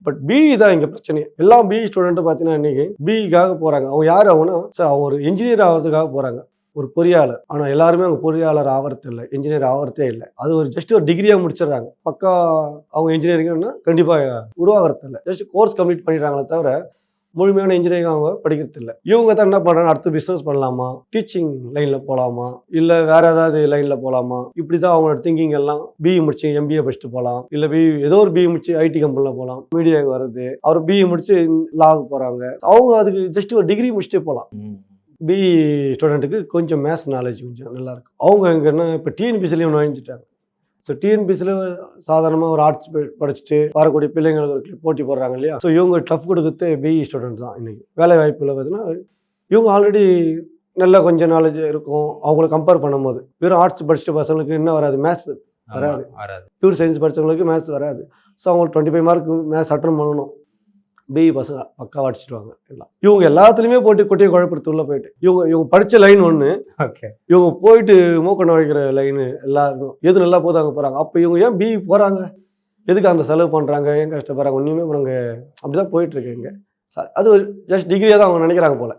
But BE தான் இங்கே பிரச்சனை. எல்லாம் பிஇ ஸ்டூடெண்ட்டு பார்த்தீங்கன்னா இன்னைக்கு பிஇக்காக போகிறாங்க. அவங்க யார் ஆகுனா சார் அவங்க ஒரு இன்ஜினியர் ஆகிறதுக்காக போகிறாங்க. ஒரு பொறியாளர். ஆனால் எல்லாருமே அவங்க பொறியாளர் ஆகிறது இல்லை, இன்ஜினியர் ஆகிறதே இல்லை. அது ஒரு ஜஸ்ட் ஒரு டிகிரியாக முடிச்சிடுறாங்க. பக்கா அவங்க இன்ஜினியரிங்னா கண்டிப்பாக உருவாகிறது இல்லை. ஜஸ்ட் கோர்ஸ் கம்ப்ளீட் பண்ணிடுறாங்களே தவிர முழுமையான இன்ஜினியரிங் அவங்க படிக்கிறது இல்லை. இவங்க தான் என்ன பண்ணுறாங்க, அடுத்து பிஸ்னஸ் பண்ணலாமா, டீச்சிங் லைனில் போகலாமா, இல்லை வேற ஏதாவது லைனில் போகலாமா, இப்படி தான் அவங்களோட திங்கிங் எல்லாம். பிஇ முடிச்சு எம்பிஏ படிச்சுட்டு போகலாம், இல்லை ஏதோ ஒரு பிஇ முடிச்சு ஐடி கம்பெனியில் போகலாம், மீடியாவுக்கு வருது. அவர் பிஇ முடிச்சு லாவுக்கு போகிறாங்க. அவங்க அதுக்கு ஜஸ்ட் ஒரு டிகிரி முடிச்சுட்டே போகலாம். பிஇ ஸ்டூடெண்ட்டுக்கு கொஞ்சம் மேத்ஸ் நாலேஜ் கொஞ்சம் நல்லாயிருக்கும். அவங்க எங்கன்னா இப்போ டிஎன்பிசிலையும் நுழைஞ்சிட்டாங்க. ஸோ டிஎன்பிசியில் சாதாரணமாக ஒரு ஆர்ட்ஸ் படிச்சுட்டு வரக்கூடிய பிள்ளைங்களுக்கு போட்டி போடுறாங்க இல்லையா. ஸோ இவங்க டஃப் கொடுக்குறது பிஇ ஸ்டூடெண்ட் தான் இன்றைக்கி. வேலை வாய்ப்பில் பார்த்தீங்கன்னா இவங்க ஆல்ரெடி நல்ல கொஞ்சம் நாலேஜ் இருக்கும். அவங்கள கம்பேர் பண்ணும்போது வெறும் ஆர்ட்ஸ் படிச்சுட்டு பசங்களுக்கு என்ன வராது, மேத்ஸ் வராது. பியூர் சயின்ஸ் படித்தவங்களுக்கு மேத்ஸ் வராது. ஸோ அவங்களுக்கு 25 மார்க் மேத்ஸ் அட்டன் பண்ணணும். பிஇ பசங்க பக்காவாக அடிச்சிடுவாங்க எல்லாம். இவங்க எல்லாத்துலேயுமே போட்டு கொட்டியை குழப்பத்து உள்ள போயிட்டு இவங்க படித்த லைன் ஒன்று, இவங்க போயிட்டு மூக்க நுழைக்கிற லைனு எல்லாருக்கும் எது நல்லா போது அங்கே போகிறாங்க. அப்போ இவங்க ஏன் பிஇ போகிறாங்க, எதுக்கு அந்த செலவு பண்ணுறாங்க, ஏன் கஷ்டப்படுறாங்க, ஒன்றுமே நாங்கள் அப்படி தான் போயிட்டுருக்கு இங்கே. அது ஒரு ஜஸ்ட் டிகிரியாக தான் அவங்க நினைக்கிறாங்க போல்.